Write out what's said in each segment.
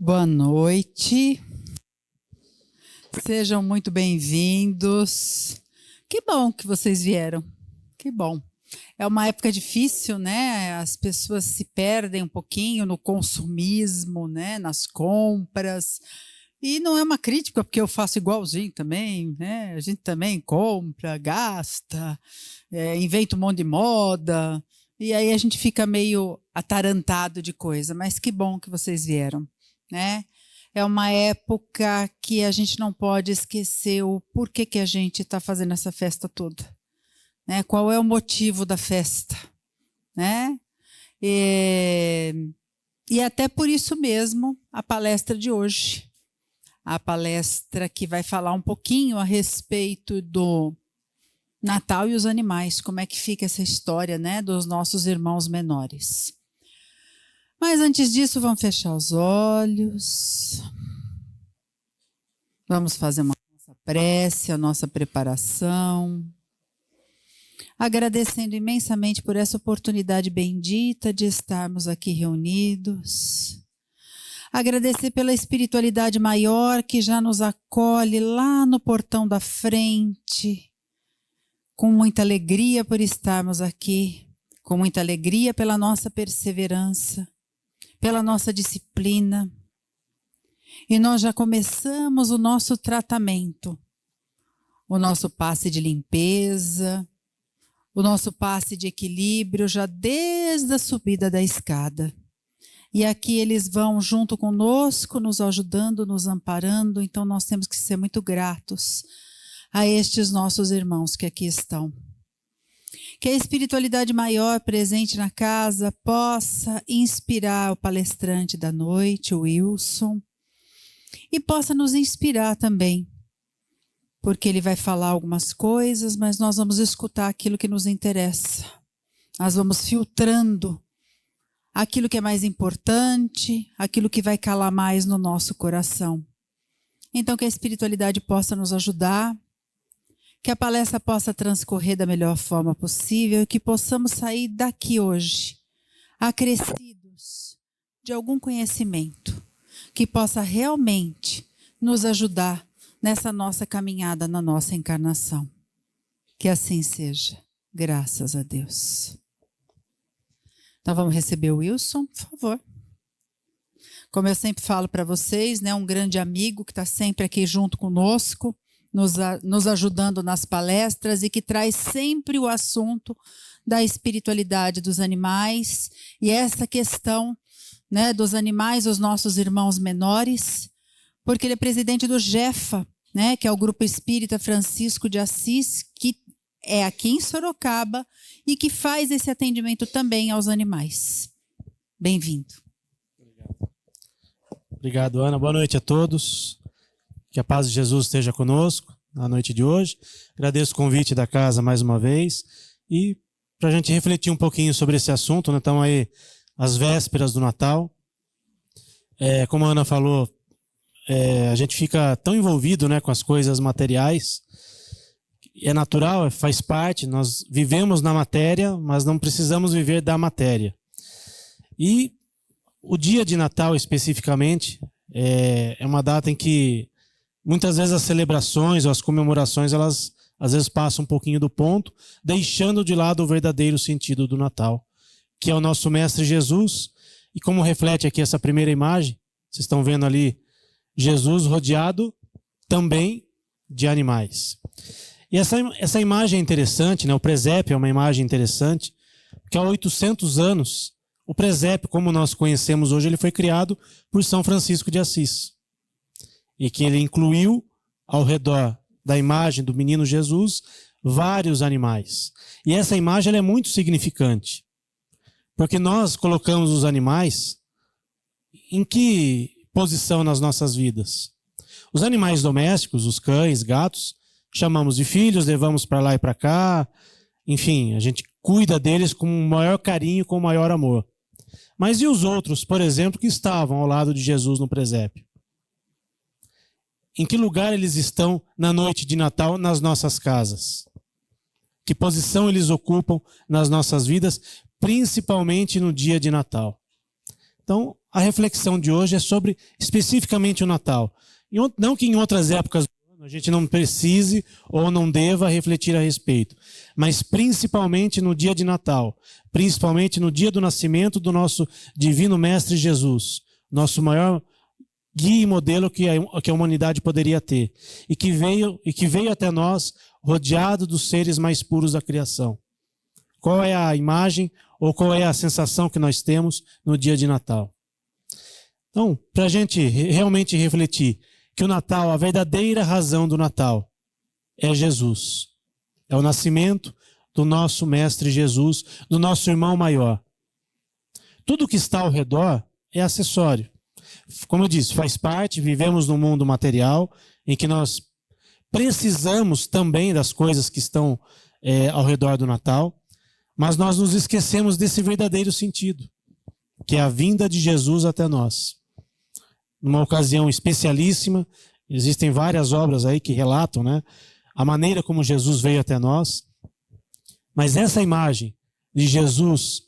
Boa noite, sejam muito bem-vindos. Que bom que vocês vieram, que bom. É uma época difícil, né? As pessoas se perdem um pouquinho no consumismo, né? Nas compras. E não é uma crítica, porque eu faço igualzinho também, né? A gente também compra, gasta, inventa um monte de moda. E aí a gente fica meio atarantado de coisa. Mas que bom que vocês vieram, né? É uma época que a gente não pode esquecer o porquê que a gente está fazendo essa festa toda, né? Qual é o motivo da festa, né? E até por isso mesmo a palestra de hoje, a palestra que vai falar um pouquinho a respeito do Natal e os animais, como é que fica essa história, né, dos nossos irmãos menores. Mas antes disso, vamos fechar os olhos. Vamos fazer uma nossa prece, a nossa preparação. Agradecendo imensamente por essa oportunidade bendita de estarmos aqui reunidos. Agradecer pela espiritualidade maior que já nos acolhe lá no portão da frente. Com muita alegria por estarmos aqui. Com muita alegria pela nossa perseverança. Pela nossa disciplina. E nós já começamos o nosso tratamento, o nosso passe de limpeza, o nosso passe de equilíbrio já desde a subida da escada. E aqui eles vão junto conosco, nos ajudando, nos amparando, então nós temos que ser muito gratos a estes nossos irmãos que aqui estão. Que a espiritualidade maior presente na casa possa inspirar o palestrante da noite, o Wilson, e possa nos inspirar também, porque ele vai falar algumas coisas, mas nós vamos escutar aquilo que nos interessa. Nós vamos filtrando aquilo que é mais importante, aquilo que vai calar mais no nosso coração. Então que a espiritualidade possa nos ajudar, que a palestra possa transcorrer da melhor forma possível e que possamos sair daqui hoje acrescidos de algum conhecimento que possa realmente nos ajudar nessa nossa caminhada, na nossa encarnação. Que assim seja. Graças a Deus. Então vamos receber o Wilson, por favor. Como eu sempre falo para vocês, né, um grande amigo que está sempre aqui junto conosco, nos ajudando nas palestras e que traz sempre o assunto da espiritualidade dos animais e essa questão, né, dos animais, os nossos irmãos menores, porque ele é presidente do GEFA, né, que é o Grupo Espírita Francisco de Assis, que é aqui em Sorocaba e que faz esse atendimento também aos animais. Bem-vindo. Obrigado, Ana. Boa noite a todos. Que a paz de Jesus esteja conosco na noite de hoje. Agradeço o convite da casa mais uma vez e para a gente refletir um pouquinho sobre esse assunto, né? Estamos aí às vésperas do Natal. Como a Ana falou, a gente fica tão envolvido, né, com as coisas materiais. É natural, faz parte, nós vivemos na matéria, mas não precisamos viver da matéria. E o dia de Natal, especificamente, é uma data em que muitas vezes as celebrações ou as comemorações, elas às vezes passam um pouquinho do ponto, deixando de lado o verdadeiro sentido do Natal, que é o nosso Mestre Jesus. E como reflete aqui essa primeira imagem, vocês estão vendo ali Jesus rodeado também de animais. E essa imagem é interessante, né? O presépio é uma imagem interessante, porque há 800 anos, o presépio, como nós conhecemos hoje, ele foi criado por São Francisco de Assis. E que ele incluiu, ao redor da imagem do menino Jesus, vários animais. E essa imagem ela é muito significante, porque nós colocamos os animais em que posição nas nossas vidas? Os animais domésticos, os cães, gatos, chamamos de filhos, levamos para lá e para cá, enfim, a gente cuida deles com o maior carinho, com o maior amor. Mas e os outros, por exemplo, que estavam ao lado de Jesus no presépio? Em que lugar eles estão na noite de Natal nas nossas casas? Que posição eles ocupam nas nossas vidas, principalmente no dia de Natal? Então, a reflexão de hoje é sobre especificamente o Natal. Não que em outras épocas do ano a gente não precise ou não deva refletir a respeito, mas principalmente no dia de Natal, principalmente no dia do nascimento do nosso divino Mestre Jesus, nosso maior guia e modelo que a humanidade poderia ter, e que veio até nós rodeado dos seres mais puros da criação. Qual é a imagem ou qual é a sensação que nós temos no dia de Natal? Então, para a gente realmente refletir que o Natal, a verdadeira razão do Natal é Jesus. É o nascimento do nosso Mestre Jesus, do nosso irmão maior. Tudo que está ao redor é acessório. Como eu disse, faz parte, vivemos num mundo material em que nós precisamos também das coisas que estão ao redor do Natal, mas nós nos esquecemos desse verdadeiro sentido, que é a vinda de Jesus até nós. Numa ocasião especialíssima, existem várias obras aí que relatam, né, a maneira como Jesus veio até nós, mas essa imagem de Jesus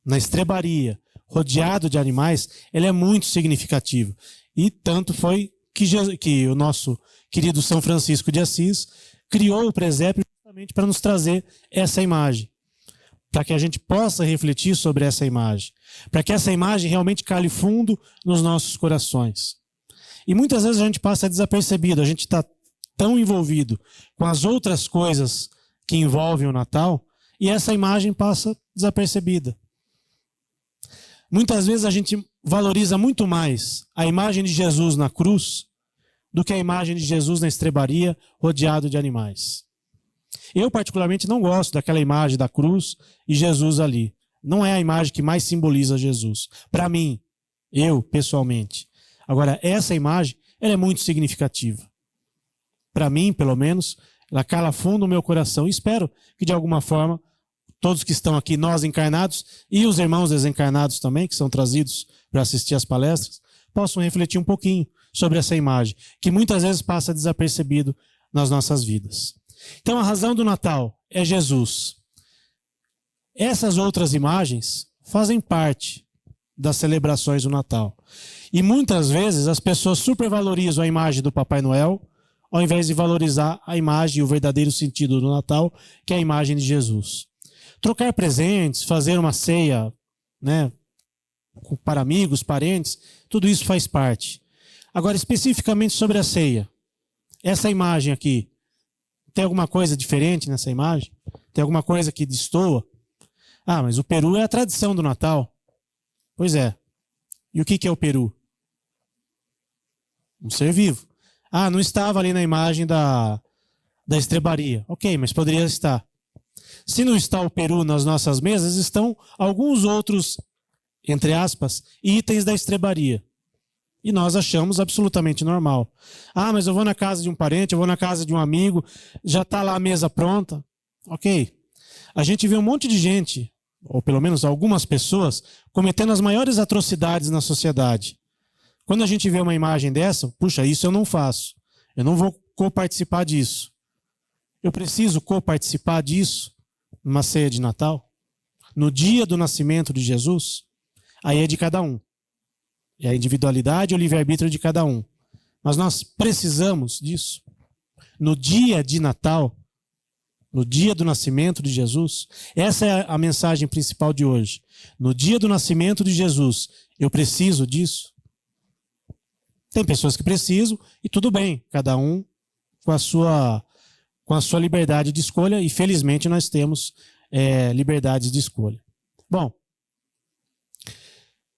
na estrebaria, rodeado de animais, ela é muito significativa. E tanto foi que o nosso querido São Francisco de Assis criou o presépio justamente para nos trazer essa imagem, para que a gente possa refletir sobre essa imagem, para que essa imagem realmente cale fundo nos nossos corações. E muitas vezes a gente passa desapercebido, a gente está tão envolvido com as outras coisas que envolvem o Natal, e essa imagem passa desapercebida. Muitas vezes a gente valoriza muito mais a imagem de Jesus na cruz do que a imagem de Jesus na estrebaria, rodeado de animais. Eu, particularmente, não gosto daquela imagem da cruz e Jesus ali. Não é a imagem que mais simboliza Jesus. Para mim, eu, pessoalmente. Agora, essa imagem, ela é muito significativa. Para mim, pelo menos, ela cala fundo no meu coração. E espero que, de alguma forma, todos que estão aqui, nós encarnados, e os irmãos desencarnados também, que são trazidos para assistir às palestras, possam refletir um pouquinho sobre essa imagem, que muitas vezes passa desapercebido nas nossas vidas. Então, a razão do Natal é Jesus. Essas outras imagens fazem parte das celebrações do Natal. E muitas vezes as pessoas supervalorizam a imagem do Papai Noel, ao invés de valorizar a imagem e o verdadeiro sentido do Natal, que é a imagem de Jesus. Trocar presentes, fazer uma ceia, né, para amigos, parentes, tudo isso faz parte. Agora, especificamente sobre a ceia, essa imagem aqui, tem alguma coisa diferente nessa imagem? Tem alguma coisa que destoa? Ah, mas o peru é a tradição do Natal. Pois é. E o que é o peru? Um ser vivo. Ah, não estava ali na imagem da estrebaria. Ok, mas poderia estar. Se não está o peru nas nossas mesas, estão alguns outros, entre aspas, itens da estrebaria. E nós achamos absolutamente normal. Ah, mas eu vou na casa de um parente, eu vou na casa de um amigo, já está lá a mesa pronta. Ok. A gente vê um monte de gente, ou pelo menos algumas pessoas, cometendo as maiores atrocidades na sociedade. Quando a gente vê uma imagem dessa, puxa, isso eu não faço. Eu não vou coparticipar disso. Eu preciso coparticipar disso numa ceia de Natal? No dia do nascimento de Jesus? Aí é de cada um. É a individualidade e o livre-arbítrio de cada um. Mas nós precisamos disso. No dia de Natal, no dia do nascimento de Jesus, essa é a mensagem principal de hoje. No dia do nascimento de Jesus, eu preciso disso? Tem pessoas que precisam e tudo bem, cada um com a sua liberdade de escolha, e felizmente nós temos liberdade de escolha. Bom,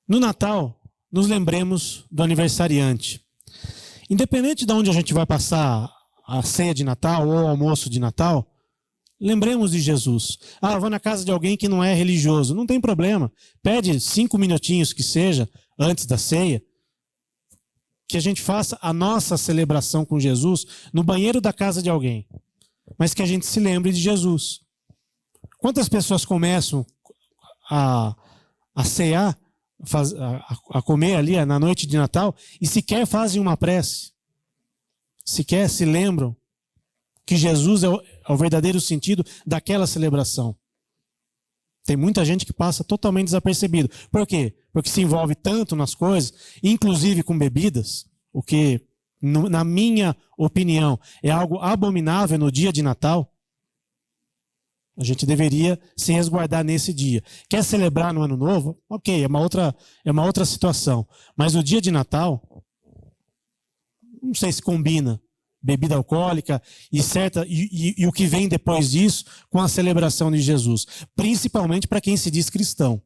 no Natal, nos lembremos do aniversariante. Independente de onde a gente vai passar a ceia de Natal ou o almoço de Natal, lembremos de Jesus. Ah, eu vou na casa de alguém que não é religioso. Não tem problema. Pede 5 minutinhos que seja, antes da ceia, que a gente faça a nossa celebração com Jesus no banheiro da casa de alguém. Mas que a gente se lembre de Jesus. Quantas pessoas começam a cear, a comer ali na noite de Natal, e sequer fazem uma prece, sequer se lembram que Jesus é o verdadeiro sentido daquela celebração? Tem muita gente que passa totalmente desapercebido. Por quê? porque se envolve tanto nas coisas, inclusive com bebidas, o que, na minha opinião, é algo abominável no dia de Natal, a gente deveria se resguardar nesse dia. Quer celebrar no Ano Novo? Ok, é uma outra situação. Mas o dia de Natal, não sei se combina bebida alcoólica e o que vem depois disso com a celebração de Jesus. Principalmente para quem se diz cristão.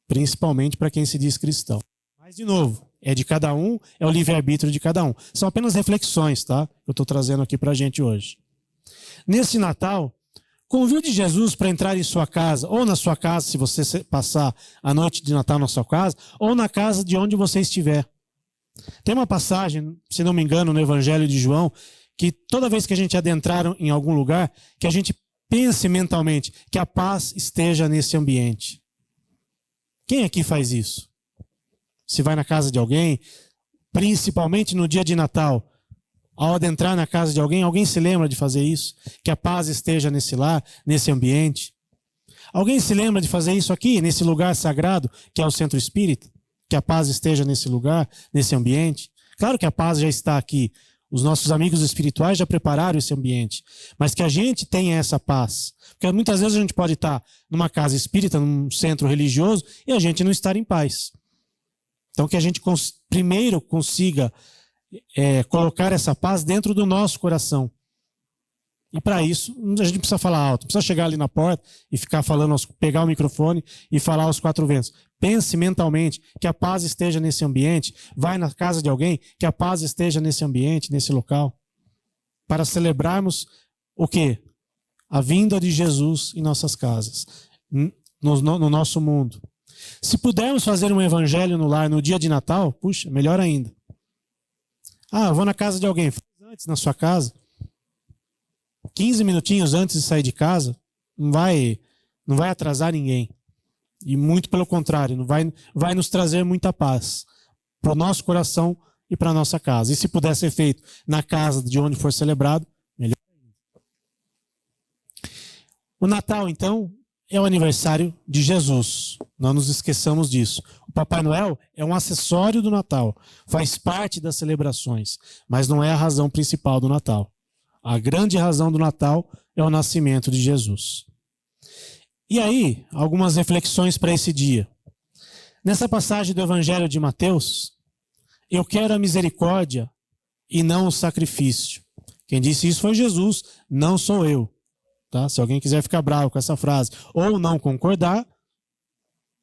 Principalmente para quem se diz cristão. Mas, de novo, é de cada um, é o livre-arbítrio de cada um. São apenas reflexões, tá? Eu estou trazendo aqui para a gente hoje. Nesse Natal, convide Jesus para entrar em sua casa, ou na sua casa, se você passar a noite de Natal na sua casa, ou na casa de onde você estiver. Tem uma passagem, se não me engano, no Evangelho de João, que toda vez que a gente adentrar em algum lugar, que a gente pense mentalmente que a paz esteja nesse ambiente. Quem aqui faz isso? Se vai na casa de alguém, principalmente no dia de Natal, ao adentrar na casa de alguém, alguém se lembra de fazer isso? Que a paz esteja nesse lar, nesse ambiente? Alguém se lembra de fazer isso aqui, nesse lugar sagrado, que é o Centro Espírita? Que a paz esteja nesse lugar, nesse ambiente? Claro que a paz já está aqui. Os nossos amigos espirituais já prepararam esse ambiente. Mas que a gente tenha essa paz. Porque muitas vezes a gente pode estar numa casa espírita, num centro religioso, e a gente não estar em paz. Então que a gente primeiro consiga colocar essa paz dentro do nosso coração. E para isso, a gente precisa falar alto, não precisa chegar ali na porta e ficar falando, pegar o microfone e falar aos quatro ventos. Pense mentalmente que a paz esteja nesse ambiente. Vai na casa de alguém, que a paz esteja nesse ambiente, nesse local. Para celebrarmos o quê? A vinda de Jesus em nossas casas, no nosso mundo. Se pudermos fazer um evangelho no lar no dia de Natal, puxa, melhor ainda. Eu vou na casa de alguém. Faz antes na sua casa. 15 minutinhos antes de sair de casa, não vai atrasar ninguém. E muito pelo contrário, vai nos trazer muita paz para o nosso coração e para a nossa casa. E se puder ser feito na casa de onde for celebrado, melhor ainda. O Natal, então, é o aniversário de Jesus. Não nos esqueçamos disso. O Papai Noel é um acessório do Natal. Faz parte das celebrações, mas não é a razão principal do Natal. A grande razão do Natal é o nascimento de Jesus. E aí, algumas reflexões para esse dia. Nessa passagem do Evangelho de Mateus, eu quero a misericórdia e não o sacrifício. Quem disse isso foi Jesus, não sou eu. Tá? Se alguém quiser ficar bravo com essa frase ou não concordar,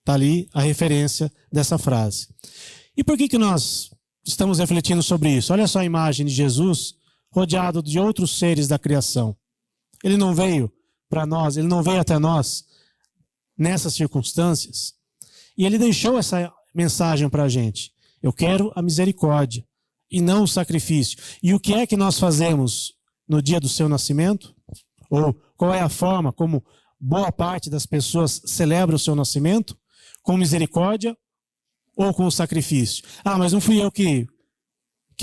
está ali a referência dessa frase. E por que nós estamos refletindo sobre isso? Olha só a imagem de Jesus rodeado de outros seres da criação. Ele não veio para nós, ele não veio até nós nessas circunstâncias. E ele deixou essa mensagem para a gente. Eu quero a misericórdia e não o sacrifício. E o que é que nós fazemos no dia do seu nascimento? Ou qual é a forma como boa parte das pessoas celebra o seu nascimento? Com misericórdia ou com o sacrifício? Mas não fui eu que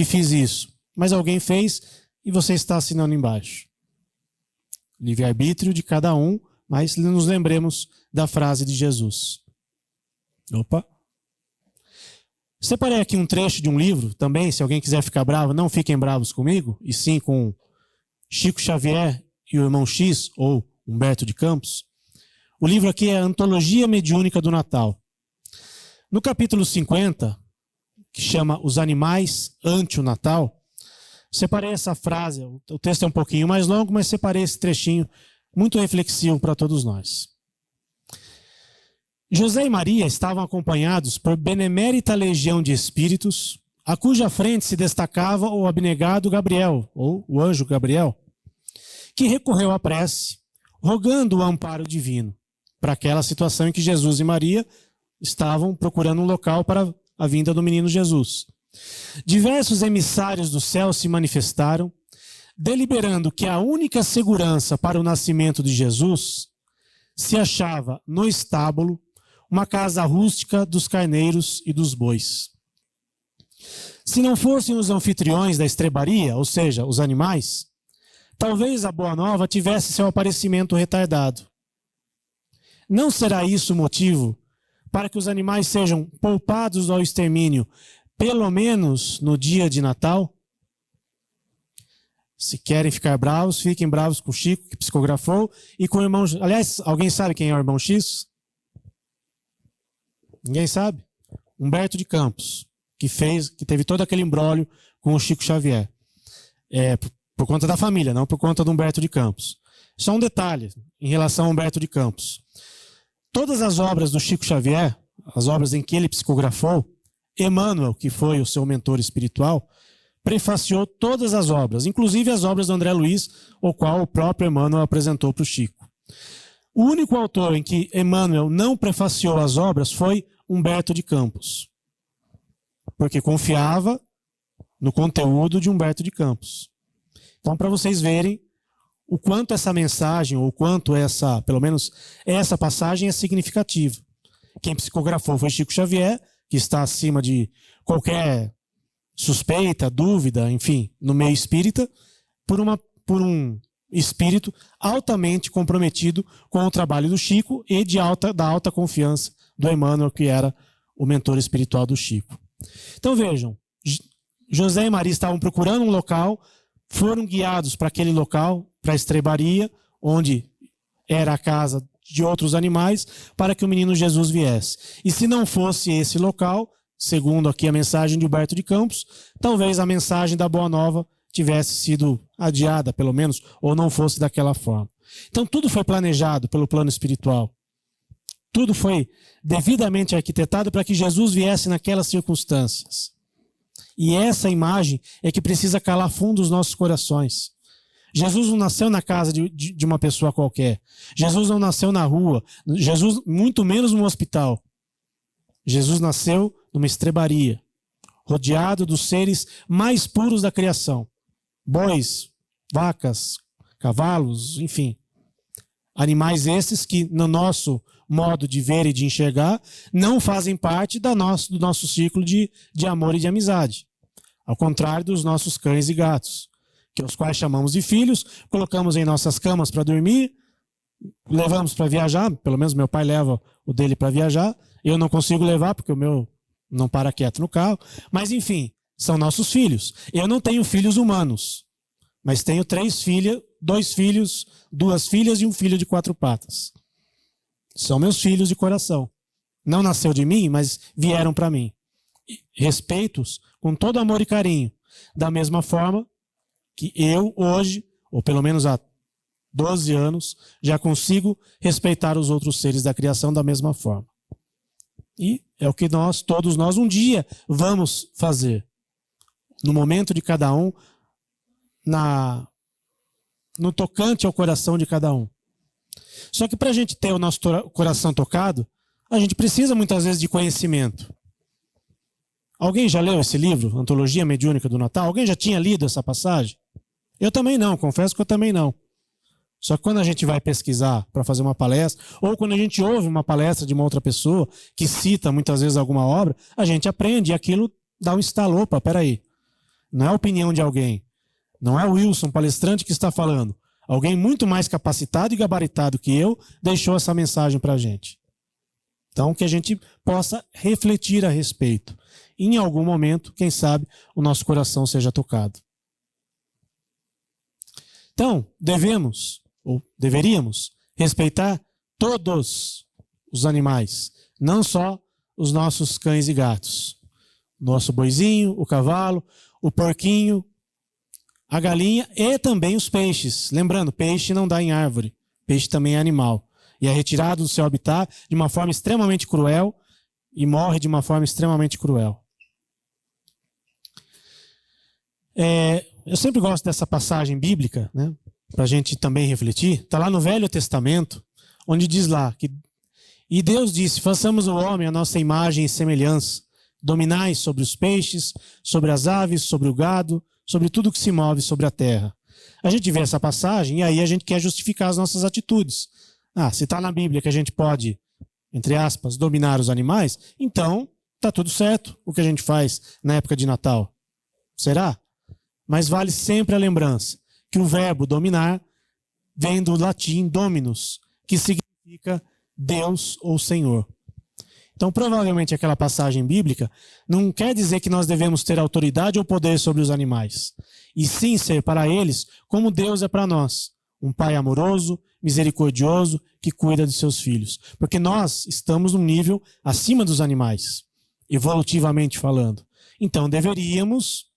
fiz isso. Mas alguém fez e você está assinando embaixo. Livre-arbítrio de cada um, mas nos lembremos da frase de Jesus. Opa! Separei aqui um trecho de um livro também, se alguém quiser ficar bravo, não fiquem bravos comigo, e sim com Chico Xavier e o Irmão X, ou Humberto de Campos. O livro aqui é a Antologia Mediúnica do Natal. No capítulo 50, que chama Os Animais ante o Natal, separei essa frase, o texto é um pouquinho mais longo, mas separei esse trechinho muito reflexivo para todos nós. José e Maria estavam acompanhados por benemérita legião de espíritos, a cuja frente se destacava o abnegado Gabriel, ou o anjo Gabriel, que recorreu à prece, rogando o amparo divino para aquela situação em que Jesus e Maria estavam procurando um local para a vinda do menino Jesus. Diversos emissários do céu se manifestaram, deliberando que a única segurança para o nascimento de Jesus se achava no estábulo, uma casa rústica dos carneiros e dos bois. Se não fossem os anfitriões da estrebaria, ou seja, os animais, talvez a Boa Nova tivesse seu aparecimento retardado. Não será isso o motivo para que os animais sejam poupados ao extermínio, pelo menos no dia de Natal? Se querem ficar bravos, fiquem bravos com o Chico, que psicografou, e com o irmão... Aliás, alguém sabe quem é o irmão X? Ninguém sabe? Humberto de Campos, que teve todo aquele imbróglio com o Chico Xavier. Por conta da família, não por conta do Humberto de Campos. Só um detalhe em relação ao Humberto de Campos. Todas as obras do Chico Xavier, as obras em que ele psicografou, Emmanuel, que foi o seu mentor espiritual, prefaciou todas as obras, inclusive as obras do André Luiz, o qual o próprio Emmanuel apresentou para o Chico. O único autor em que Emmanuel não prefaciou as obras foi Humberto de Campos, porque confiava no conteúdo de Humberto de Campos. Então, para vocês verem o quanto essa mensagem, ou quanto pelo menos essa passagem é significativa. Quem psicografou foi Chico Xavier, que está acima de qualquer suspeita, dúvida, enfim, no meio espírita, por um espírito altamente comprometido com o trabalho do Chico e da alta confiança do Emmanuel, que era o mentor espiritual do Chico. Então vejam, José e Maria estavam procurando um local, foram guiados para aquele local, para a estrebaria, onde era a casa de outros animais, para que o menino Jesus viesse. E se não fosse esse local, segundo aqui a mensagem de Humberto de Campos, talvez a mensagem da Boa Nova tivesse sido adiada, pelo menos, ou não fosse daquela forma. Então tudo foi planejado pelo plano espiritual. Tudo foi devidamente arquitetado para que Jesus viesse naquelas circunstâncias. E essa imagem é que precisa calar fundo os nossos corações. Jesus não nasceu na casa de uma pessoa qualquer. Jesus não nasceu na rua. Jesus, muito menos no hospital. Jesus nasceu numa estrebaria, rodeado dos seres mais puros da criação. Bois, vacas, cavalos, enfim. Animais esses que, no nosso modo de ver e de enxergar, não fazem parte do nosso ciclo de amor e de amizade. Ao contrário dos nossos cães e gatos, que os quais chamamos de filhos, colocamos em nossas camas para dormir, levamos para viajar, pelo menos meu pai leva o dele para viajar, eu não consigo levar porque o meu não para quieto no carro, mas enfim, são nossos filhos. Eu não tenho filhos humanos, mas tenho 3 filhas, 2 filhos, 2 filhas e um filho de 4 patas. São meus filhos de coração. Não nasceu de mim, mas vieram para mim. Respeito-os com todo amor e carinho, da mesma forma que eu hoje, ou pelo menos há 12 anos, já consigo respeitar os outros seres da criação da mesma forma. E é o que todos nós, um dia vamos fazer. No momento de cada um, no tocante ao coração de cada um. Só que para a gente ter o nosso coração tocado, a gente precisa muitas vezes de conhecimento. Alguém já leu esse livro, Antologia Mediúnica do Natal? Alguém já tinha lido essa passagem? Eu também não, confesso que eu também não. Só que quando a gente vai pesquisar para fazer uma palestra, ou quando a gente ouve uma palestra de uma outra pessoa que cita muitas vezes alguma obra, a gente aprende e aquilo dá um estalo. Opa, peraí. Não é a opinião de alguém. Não é o Wilson, palestrante, que está falando. Alguém muito mais capacitado e gabaritado que eu deixou essa mensagem para a gente. Então, que a gente possa refletir a respeito. E, em algum momento, quem sabe, o nosso coração seja tocado. Então, deveríamos respeitar todos os animais, não só os nossos cães e gatos. Nosso boizinho, o cavalo, o porquinho, a galinha e também os peixes. Lembrando, peixe não dá em árvore, peixe também é animal. E é retirado do seu habitat de uma forma extremamente cruel e morre de uma forma extremamente cruel. Eu sempre gosto dessa passagem bíblica, né, para a gente também refletir. Está lá no Velho Testamento, onde diz lá que e Deus disse, façamos o homem a nossa imagem e semelhança, dominai sobre os peixes, sobre as aves, sobre o gado, sobre tudo que se move sobre a terra. A gente vê essa passagem e aí a gente quer justificar as nossas atitudes. Se está na Bíblia que a gente pode, entre aspas, dominar os animais, então está tudo certo o que a gente faz na época de Natal. Será? Mas vale sempre a lembrança que o verbo dominar vem do latim dominus, que significa Deus ou Senhor. Então, provavelmente, aquela passagem bíblica não quer dizer que nós devemos ter autoridade ou poder sobre os animais, e sim ser para eles como Deus é para nós, um pai amoroso, misericordioso, que cuida de seus filhos. Porque nós estamos num nível acima dos animais, evolutivamente falando. Então, deveríamos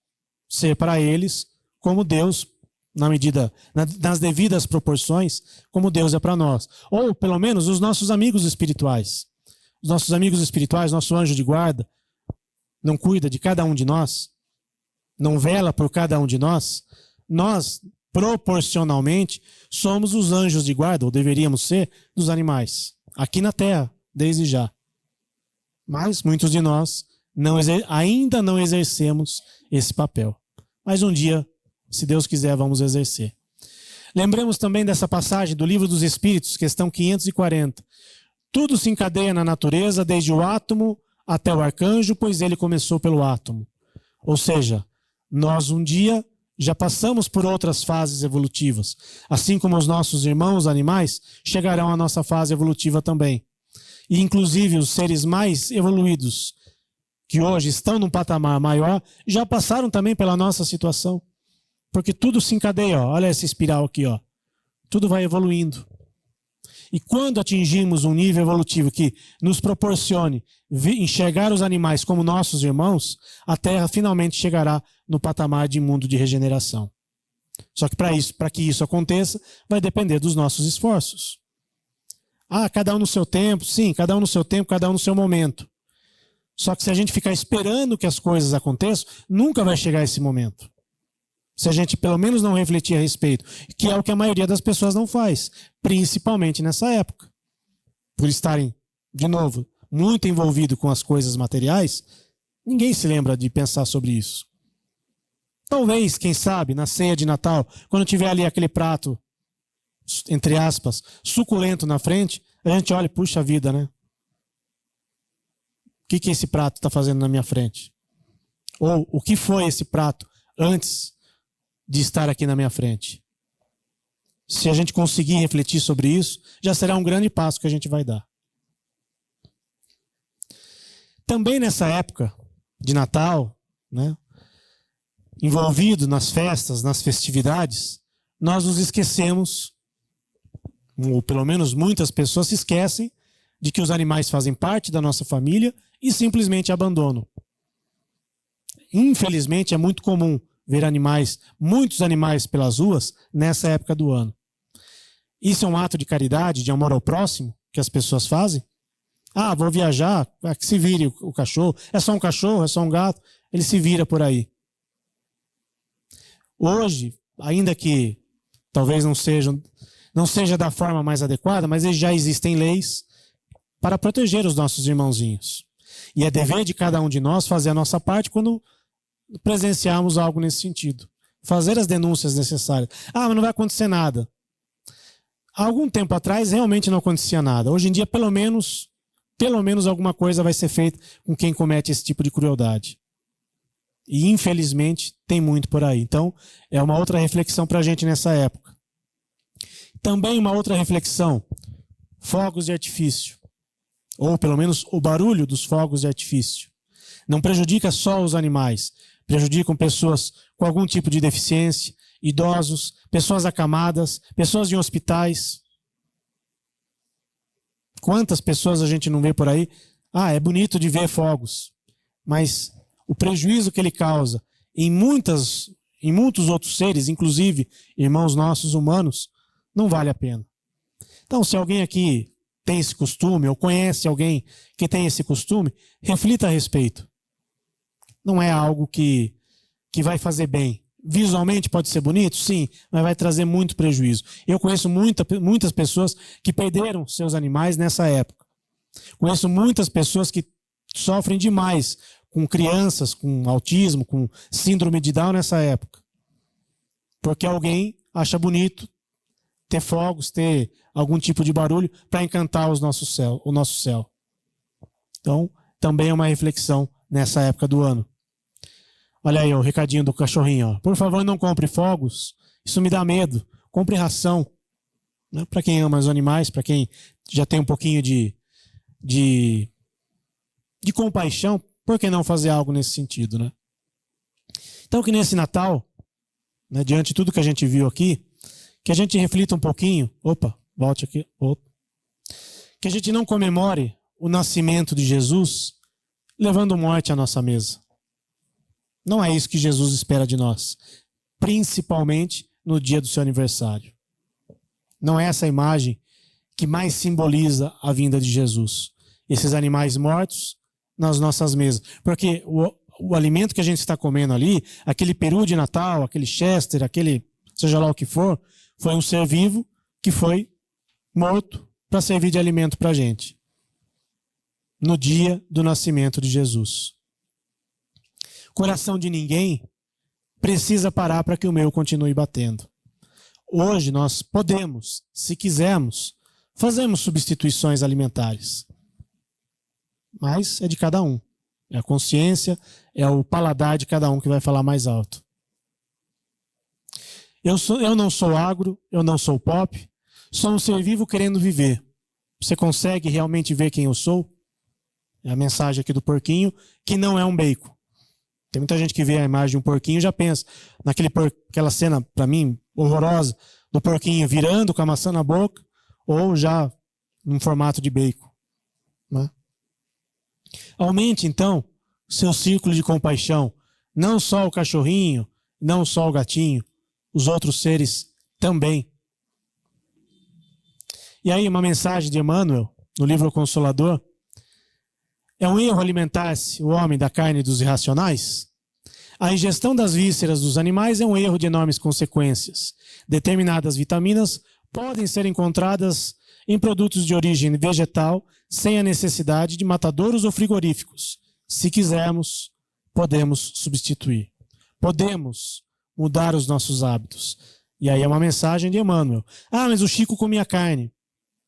ser para eles como Deus, nas devidas proporções, como Deus é para nós. Ou, pelo menos, os nossos amigos espirituais. Os nossos amigos espirituais, nosso anjo de guarda, não cuida de cada um de nós, não vela por cada um de nós. Nós, proporcionalmente, somos os anjos de guarda, ou deveríamos ser, dos animais, aqui na Terra, desde já. Mas muitos de nós ainda não exercemos esse papel. Mas um dia, se Deus quiser, vamos exercer. Lembremos também dessa passagem do Livro dos Espíritos, questão 540. Tudo se encadeia na natureza, desde o átomo até o arcanjo, pois ele começou pelo átomo. Ou seja, nós um dia já passamos por outras fases evolutivas. Assim como os nossos irmãos animais chegarão à nossa fase evolutiva também. E inclusive os seres mais evoluídos, que hoje estão num patamar maior, já passaram também pela nossa situação. Porque tudo se encadeia, ó. Olha essa espiral aqui, ó. Tudo vai evoluindo. E quando atingimos um nível evolutivo que nos proporcione enxergar os animais como nossos irmãos, a Terra finalmente chegará no patamar de mundo de regeneração. Só que para que isso aconteça, vai depender dos nossos esforços. Cada um no seu tempo, sim, cada um no seu tempo, cada um no seu momento. Só que se a gente ficar esperando que as coisas aconteçam, nunca vai chegar esse momento. Se a gente pelo menos não refletir a respeito, que é o que a maioria das pessoas não faz, principalmente nessa época. Por estarem, de novo, muito envolvido com as coisas materiais, ninguém se lembra de pensar sobre isso. Talvez, quem sabe, na ceia de Natal, quando tiver ali aquele prato, entre aspas, suculento na frente, a gente olha, puxa vida, né? O que esse prato está fazendo na minha frente? Ou o que foi esse prato antes de estar aqui na minha frente? Se a gente conseguir refletir sobre isso, já será um grande passo que a gente vai dar. Também nessa época de Natal, né, envolvido nas festas, nas festividades, nós nos esquecemos, ou pelo menos muitas pessoas se esquecem, de que os animais fazem parte da nossa família e simplesmente abandonam. Infelizmente, é muito comum ver muitos animais pelas ruas nessa época do ano. Isso é um ato de caridade, de amor ao próximo, que as pessoas fazem? Vou viajar, que se vire o cachorro. É só um cachorro, é só um gato, ele se vira por aí. Hoje, ainda que talvez não seja da forma mais adequada, mas já existem leis para proteger os nossos irmãozinhos. E é dever de cada um de nós fazer a nossa parte quando presenciarmos algo nesse sentido. Fazer as denúncias necessárias. Mas não vai acontecer nada. Há algum tempo atrás realmente não acontecia nada. Hoje em dia, pelo menos alguma coisa vai ser feita com quem comete esse tipo de crueldade. E infelizmente tem muito por aí. Então é uma outra reflexão para a gente nessa época. Também uma outra reflexão: fogos de artifício. Ou pelo menos o barulho dos fogos de artifício. Não prejudica só os animais. Prejudicam pessoas com algum tipo de deficiência, idosos, pessoas acamadas, pessoas em hospitais. Quantas pessoas a gente não vê por aí? É bonito de ver fogos, mas o prejuízo que ele causa em muitos outros seres, inclusive irmãos nossos humanos, não vale a pena. Então, se alguém aqui tem esse costume, ou conhece alguém que tem esse costume, reflita a respeito. Não é algo que vai fazer bem. Visualmente pode ser bonito? Sim, mas vai trazer muito prejuízo. Eu conheço muitas pessoas que perderam seus animais nessa época. Conheço muitas pessoas que sofrem demais com crianças, com autismo, com síndrome de Down nessa época. Porque alguém acha bonito ter fogos, ter algum tipo de barulho para encantar o nosso céu. Então, também é uma reflexão nessa época do ano. Olha aí o recadinho do cachorrinho. Ó. Por favor, não compre fogos. Isso me dá medo. Compre ração. Né? Para quem ama os animais, para quem já tem um pouquinho de de compaixão, por que não fazer algo nesse sentido, né? Então que nesse Natal, né, diante de tudo que a gente viu aqui, que a gente reflita um pouquinho, volte aqui, que a gente não comemore o nascimento de Jesus levando morte à nossa mesa. Não é isso que Jesus espera de nós, principalmente no dia do seu aniversário. Não é essa a imagem que mais simboliza a vinda de Jesus. Esses animais mortos nas nossas mesas. Porque o alimento que a gente está comendo ali, aquele peru de Natal, aquele Chester, aquele seja lá o que for, foi um ser vivo que foi morto para servir de alimento para a gente. No dia do nascimento de Jesus. O coração de ninguém precisa parar para que o meu continue batendo. Hoje nós podemos, se quisermos, fazemos substituições alimentares. Mas é de cada um. É a consciência, é o paladar de cada um que vai falar mais alto. Eu não sou agro, eu não sou pop, sou um ser vivo querendo viver. Você consegue realmente ver quem eu sou? É a mensagem aqui do porquinho, que não é um bacon. Tem muita gente que vê a imagem de um porquinho e já pensa naquela cena, para mim, horrorosa, do porquinho virando com a maçã na boca, ou já num formato de bacon. Né? Aumente, então, seu círculo de compaixão. Não só o cachorrinho, não só o gatinho, os outros seres também. E aí, uma mensagem de Emmanuel, no livro O Consolador. É um erro alimentar-se o homem da carne dos irracionais? A ingestão das vísceras dos animais é um erro de enormes consequências. Determinadas vitaminas podem ser encontradas em produtos de origem vegetal sem a necessidade de matadouros ou frigoríficos. Se quisermos, podemos substituir. Podemos mudar os nossos hábitos. E aí é uma mensagem de Emmanuel. Mas o Chico comia carne.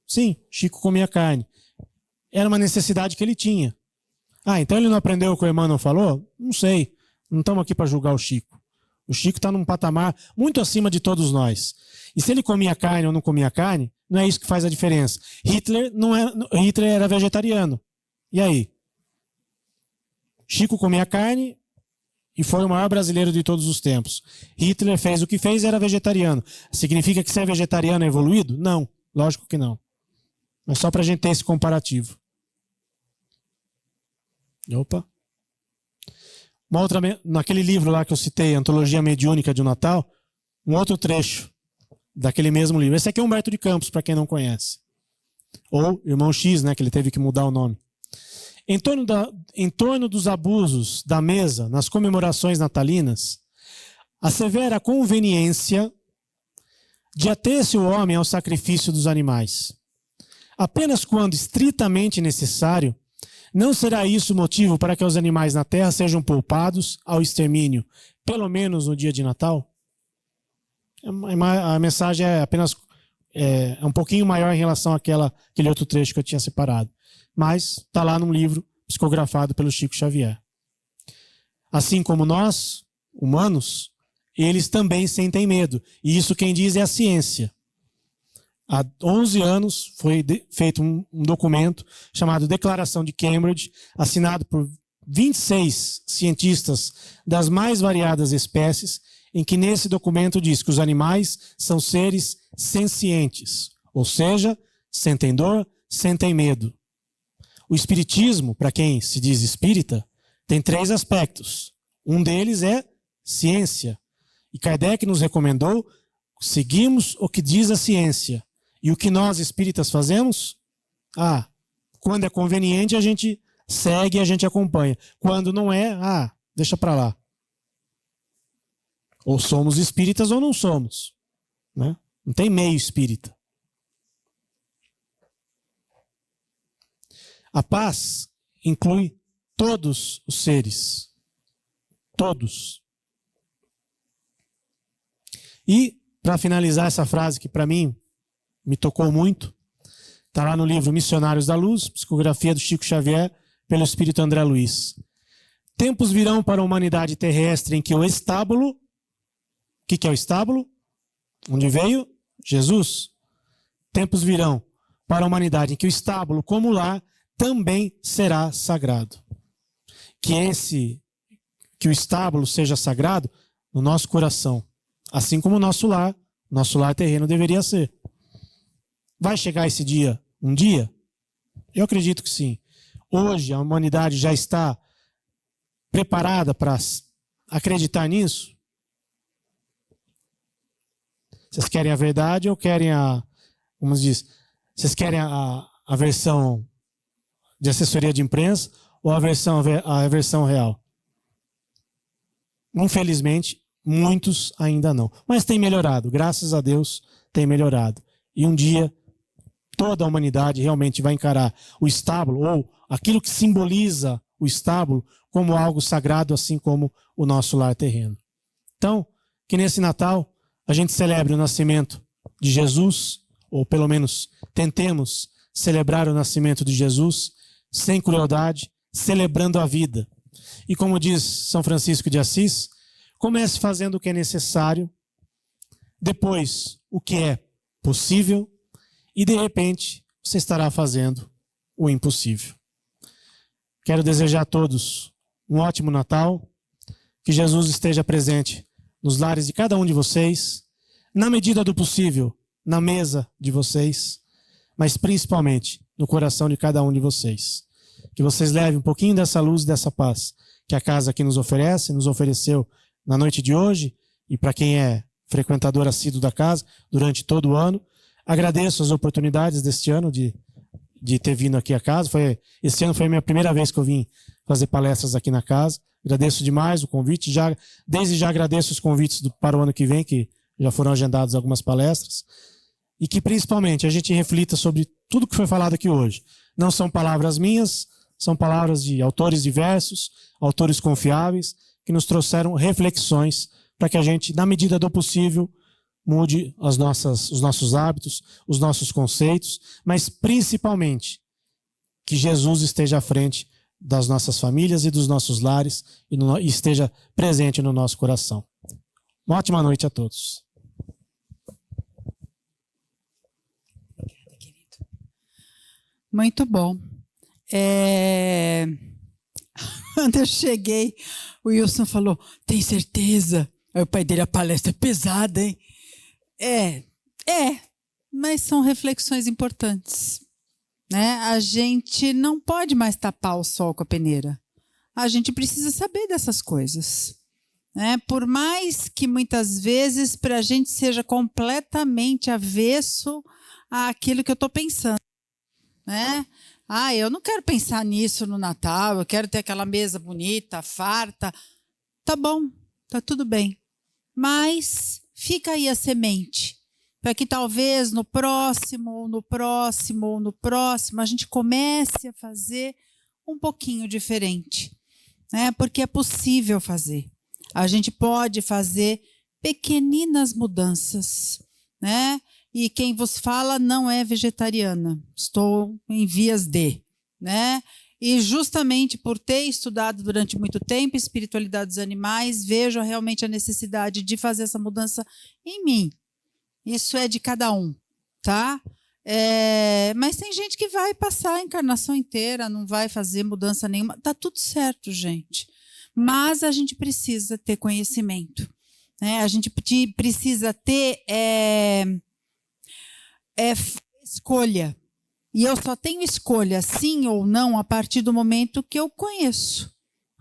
Sim, Chico comia carne. Era uma necessidade que ele tinha. Então ele não aprendeu o que o Emmanuel falou? Não sei. Não estamos aqui para julgar o Chico. O Chico está num patamar muito acima de todos nós. E se ele comia carne ou não comia carne, não é isso que faz a diferença. Hitler era vegetariano. E aí? Chico comia carne e foi o maior brasileiro de todos os tempos. Hitler fez o que fez e era vegetariano. Significa que ser vegetariano é evoluído? Não, lógico que não. Mas só para a gente ter esse comparativo. Naquele livro lá que eu citei, Antologia Mediúnica de Natal, um outro trecho daquele mesmo livro. Esse aqui é Humberto de Campos, para quem não conhece. Ou Irmão X, né, que ele teve que mudar o nome. Em torno dos abusos da mesa nas comemorações natalinas, assevera a conveniência de ater-se o homem ao sacrifício dos animais. Apenas quando estritamente necessário, não será isso motivo para que os animais na terra sejam poupados ao extermínio, pelo menos no dia de Natal? A mensagem é apenas um pouquinho maior em relação àquele outro trecho que eu tinha separado. Mas está lá num livro psicografado pelo Chico Xavier. Assim como nós, humanos, eles também sentem medo. E isso quem diz é a ciência. Há 11 anos foi feito um documento chamado Declaração de Cambridge, assinado por 26 cientistas das mais variadas espécies, em que nesse documento diz que os animais são seres sencientes, ou seja, sentem dor, sentem medo. O espiritismo, para quem se diz espírita, tem 3 aspectos. Um deles é ciência. E Kardec nos recomendou, seguimos o que diz a ciência. E o que nós espíritas fazemos? Quando é conveniente a gente segue e a gente acompanha. Quando não é, deixa para lá. Ou somos espíritas ou não somos. Né? Não tem meio espírita. A paz inclui todos os seres. Todos. E, para finalizar essa frase que para mim me tocou muito, está lá no livro Missionários da Luz, psicografia do Chico Xavier, pelo Espírito André Luiz. Tempos virão para a humanidade terrestre em que o estábulo, o que é o estábulo? Onde veio? Jesus. Tempos virão para a humanidade em que o estábulo, como lar, também será sagrado. que o estábulo seja sagrado no nosso coração, assim como o nosso lar terreno deveria ser. Vai chegar esse dia um dia? Eu acredito que sim. Hoje a humanidade já está preparada para acreditar nisso? Vocês querem a verdade ou querem como diz, vocês querem a versão de assessoria de imprensa ou a versão real? Infelizmente, muitos ainda não. Mas tem melhorado, graças a Deus tem melhorado. E um dia toda a humanidade realmente vai encarar o estábulo ou aquilo que simboliza o estábulo como algo sagrado, assim como o nosso lar terreno. Então, que nesse Natal a gente celebre o nascimento de Jesus, ou pelo menos tentemos celebrar o nascimento de Jesus sem crueldade, celebrando a vida. E como diz São Francisco de Assis, comece fazendo o que é necessário, depois o que é possível, e de repente você estará fazendo o impossível. Quero desejar a todos um ótimo Natal, que Jesus esteja presente nos lares de cada um de vocês, na medida do possível, na mesa de vocês, mas principalmente no coração de cada um de vocês. Que vocês levem um pouquinho dessa luz e dessa paz que a casa aqui nos oferece, nos ofereceu na noite de hoje, e para quem é frequentador assíduo da casa, durante todo o ano. Agradeço as oportunidades deste ano de ter vindo aqui à casa. Esse ano foi a minha primeira vez que eu vim fazer palestras aqui na casa. Agradeço demais o convite. Desde já agradeço os convites para o ano que vem, que já foram agendadas algumas palestras. E que principalmente a gente reflita sobre tudo que foi falado aqui hoje. Não são palavras minhas, são palavras de autores diversos, autores confiáveis, que nos trouxeram reflexões para que a gente, na medida do possível, mude os nossos hábitos, os nossos conceitos, mas principalmente que Jesus esteja à frente das nossas famílias e dos nossos lares e esteja presente no nosso coração. Uma ótima noite a todos. Muito bom. Quando eu cheguei, o Wilson falou, tem certeza? Aí o pai dele, a palestra é pesada, hein? Mas são reflexões importantes, né? A gente não pode mais tapar o sol com a peneira. A gente precisa saber dessas coisas, né? Por mais que muitas vezes para a gente seja completamente avesso àquilo que eu estou pensando, né? Eu não quero pensar nisso no Natal, eu quero ter aquela mesa bonita, farta. Tá bom, tá tudo bem. Mas fica aí a semente, para que talvez no próximo a gente comece a fazer um pouquinho diferente, né? Porque é possível fazer. A gente pode fazer pequeninas mudanças, né? E quem vos fala não é vegetariana, estou em vias de, né? E justamente por ter estudado durante muito tempo espiritualidade dos animais, vejo realmente a necessidade de fazer essa mudança em mim. Isso é de cada um, tá? Mas tem gente que vai passar a encarnação inteira, não vai fazer mudança nenhuma. Tá tudo certo, gente. Mas a gente precisa ter conhecimento, né? A gente precisa ter escolha. E eu só tenho escolha, sim ou não, a partir do momento que eu conheço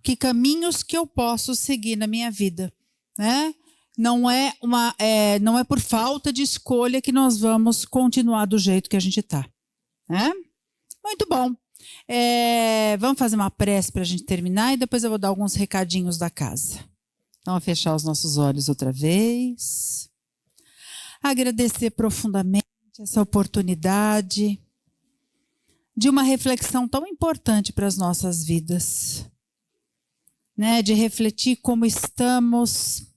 que caminhos que eu posso seguir na minha vida, né? Não é por falta de escolha que nós vamos continuar do jeito que a gente está, né? Muito bom. Vamos fazer uma prece para a gente terminar e depois eu vou dar alguns recadinhos da casa. Então, vamos fechar os nossos olhos outra vez. Agradecer profundamente essa oportunidade de uma reflexão tão importante para as nossas vidas, né? De refletir como estamos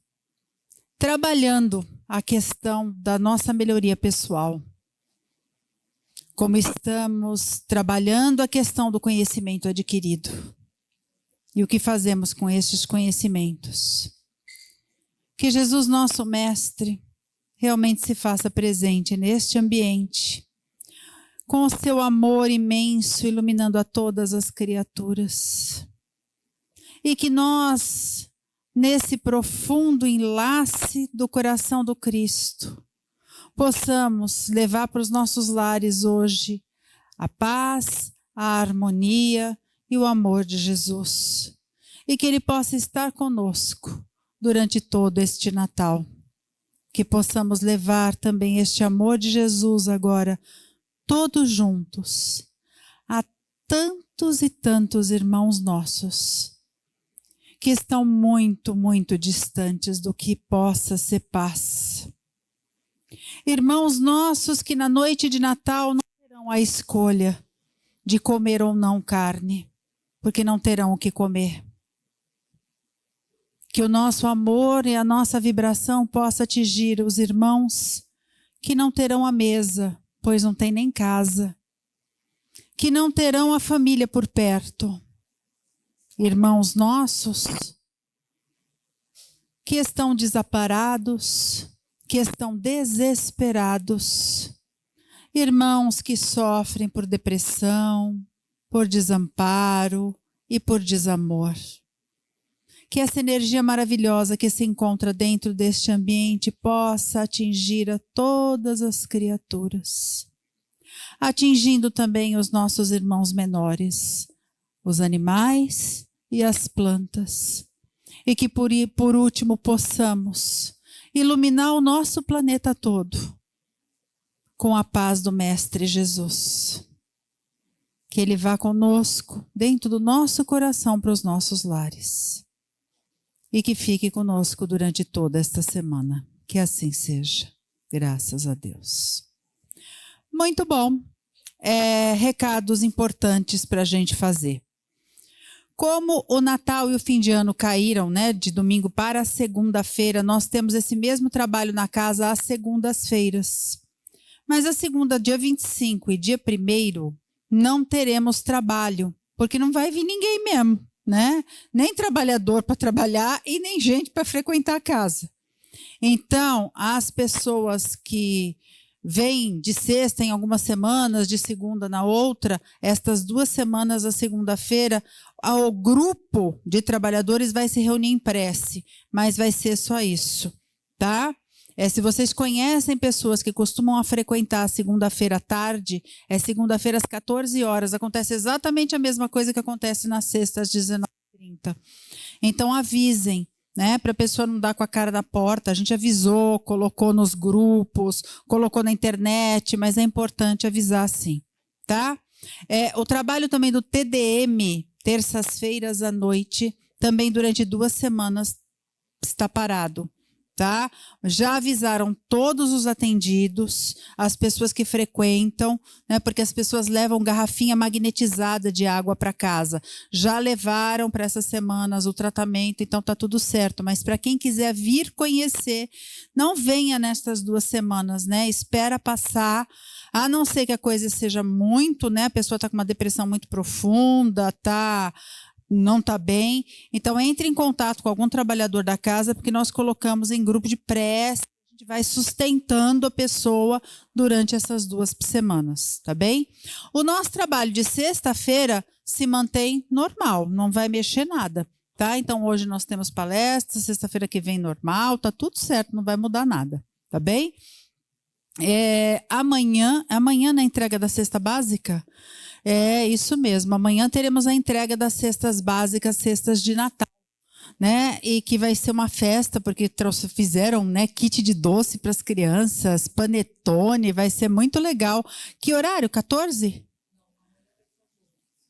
trabalhando a questão da nossa melhoria pessoal, como estamos trabalhando a questão do conhecimento adquirido e o que fazemos com estes conhecimentos. Que Jesus, nosso Mestre, realmente se faça presente neste ambiente, com o seu amor imenso iluminando a todas as criaturas. e que nós, nesse profundo enlace do coração do Cristo, possamos levar para os nossos lares hoje a paz, a harmonia e o amor de Jesus. E que Ele possa estar conosco durante todo este Natal. Que possamos levar também este amor de Jesus agora, todos juntos, a tantos e tantos irmãos nossos, que estão muito, muito distantes do que possa ser paz. Irmãos nossos que na noite de Natal não terão a escolha de comer ou não carne, porque não terão o que comer. Que o nosso amor e a nossa vibração possa atingir os irmãos que não terão a mesa, pois não tem nem casa. Que não terão a família por perto. Irmãos nossos que estão desamparados, que estão desesperados. Irmãos que sofrem por depressão, por desamparo e por desamor. Que essa energia maravilhosa que se encontra dentro deste ambiente possa atingir a todas as criaturas, atingindo também os nossos irmãos menores, os animais e as plantas, e que por último possamos iluminar o nosso planeta todo com a paz do Mestre Jesus. Que Ele vá conosco dentro do nosso coração para os nossos lares. E que fique conosco durante toda esta semana. Que assim seja. Graças a Deus. Muito bom. Recados importantes para a gente fazer. Como o Natal e o fim de ano caíram, né, de domingo para segunda-feira, nós temos esse mesmo trabalho na casa às segundas-feiras. Mas a segunda, dia 25 e dia 1º, não teremos trabalho, porque não vai vir ninguém mesmo. Né? Nem trabalhador para trabalhar e nem gente para frequentar a casa. Então, as pessoas que vêm de sexta em algumas semanas, de segunda na outra, estas 2 semanas, a segunda-feira, o grupo de trabalhadores vai se reunir em prece, mas vai ser só isso, tá? Se vocês conhecem pessoas que costumam frequentar a segunda-feira à tarde, segunda-feira às 14 horas, acontece exatamente a mesma coisa que acontece na sexta às 19h30. Então avisem, né, para a pessoa não dar com a cara na porta. A gente avisou, colocou nos grupos, colocou na internet, mas é importante avisar sim, tá? O trabalho também do TDM, terças-feiras à noite, também durante 2 semanas está parado. Tá? Já avisaram todos os atendidos, as pessoas que frequentam, né? Porque as pessoas levam garrafinha magnetizada de água para casa. Já levaram para essas semanas o tratamento, então tá tudo certo. Mas para quem quiser vir conhecer, não venha nestas 2 semanas, né? Espera passar, a não ser que a coisa seja muito, né? A pessoa está com uma depressão muito profunda, não está bem, então entre em contato com algum trabalhador da casa, porque nós colocamos em grupo de prece, a gente vai sustentando a pessoa durante essas 2 semanas, tá bem? O nosso trabalho de sexta-feira se mantém normal, não vai mexer nada, tá? Então hoje nós temos palestra, sexta-feira que vem normal, tá tudo certo, não vai mudar nada, tá bem? Amanhã na entrega da cesta básica, isso mesmo. Amanhã teremos a entrega das cestas básicas, cestas de Natal, né? E que vai ser uma festa, porque fizeram, né, kit de doce para as crianças, panetone, vai ser muito legal. Que horário? 14?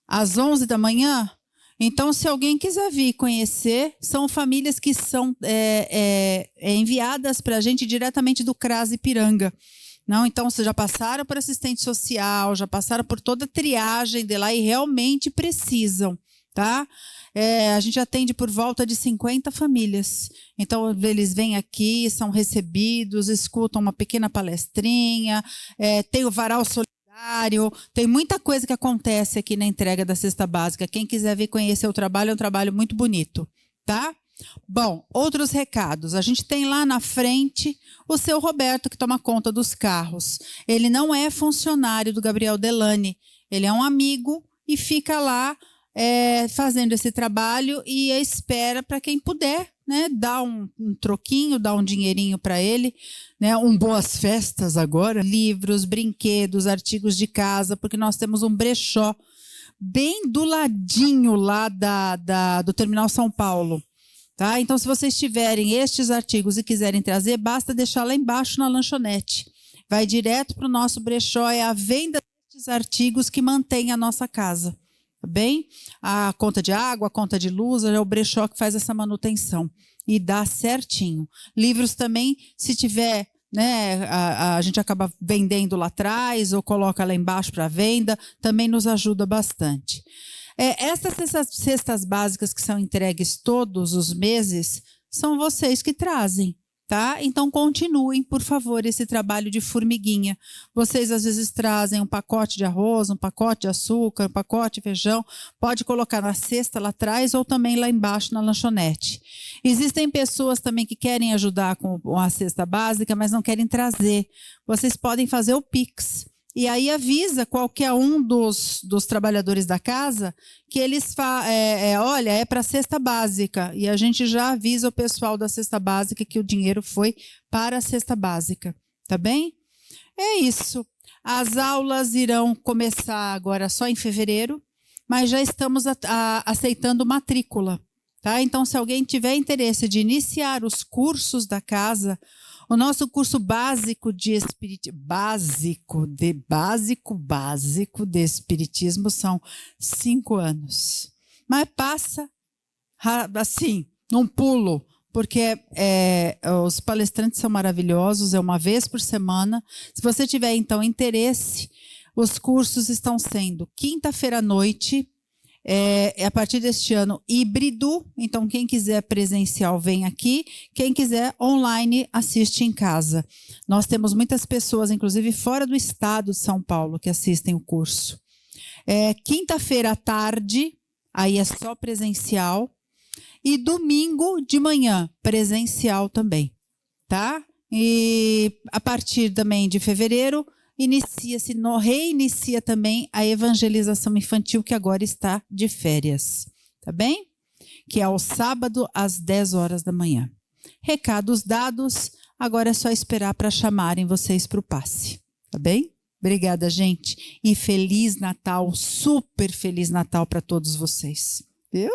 Às 11 da manhã? Então, se alguém quiser vir conhecer, são famílias que são enviadas para a gente diretamente do CRAS Ipiranga. Não, então, vocês já passaram por assistente social, já passaram por toda a triagem de lá e realmente precisam, tá? A gente atende por volta de 50 famílias. Então, eles vêm aqui, são recebidos, escutam uma pequena palestrinha, tem o varal solidário, tem muita coisa que acontece aqui na entrega da cesta básica. Quem quiser vir conhecer o trabalho, é um trabalho muito bonito, tá? Bom, outros recados. A gente tem lá na frente o seu Roberto, que toma conta dos carros. Ele não é funcionário do Gabriel Delane, ele é um amigo e fica lá fazendo esse trabalho e espera para quem puder, né, dar um troquinho, dar um dinheirinho para ele, né, boas festas agora, livros, brinquedos, artigos de casa, porque nós temos um brechó bem do ladinho lá do Terminal São Paulo. Tá? Então, se vocês tiverem estes artigos e quiserem trazer, basta deixar lá embaixo na lanchonete. Vai direto para o nosso brechó, é a venda destes artigos que mantém a nossa casa. Tá bem? A conta de água, a conta de luz, é o brechó que faz essa manutenção. E dá certinho. Livros também, se tiver, né, a gente acaba vendendo lá atrás ou coloca lá embaixo para venda, também nos ajuda bastante. Essas cestas básicas que são entregues todos os meses, são vocês que trazem, tá? Então, continuem, por favor, esse trabalho de formiguinha. Vocês, às vezes, trazem um pacote de arroz, um pacote de açúcar, um pacote de feijão. Pode colocar na cesta lá atrás ou também lá embaixo na lanchonete. Existem pessoas também que querem ajudar com a cesta básica, mas não querem trazer. Vocês podem fazer o Pix. E aí avisa qualquer um dos trabalhadores da casa que eles olha, é para a cesta básica. E a gente já avisa o pessoal da cesta básica que o dinheiro foi para a cesta básica. Tá bem? É isso. As aulas irão começar agora só em fevereiro, mas já estamos aceitando matrícula. Tá? Então, se alguém tiver interesse de iniciar os cursos da casa, o nosso curso básico de espiritismo são 5 anos. Mas passa assim, num pulo, porque os palestrantes são maravilhosos, é uma vez por semana. Se você tiver, então, interesse, os cursos estão sendo quinta-feira à noite, a partir deste ano, híbrido. Então, quem quiser presencial, vem aqui. Quem quiser online, assiste em casa. Nós temos muitas pessoas, inclusive fora do estado de São Paulo, que assistem o curso. Quinta-feira à tarde, aí é só presencial. E domingo de manhã, presencial também. Tá? E a partir também de fevereiro, reinicia também a evangelização infantil, que agora está de férias, tá bem? Que é ao sábado, às 10 horas da manhã. Recados dados, agora é só esperar para chamarem vocês para o passe, tá bem? Obrigada, gente, e Feliz Natal, super Feliz Natal para todos vocês, viu?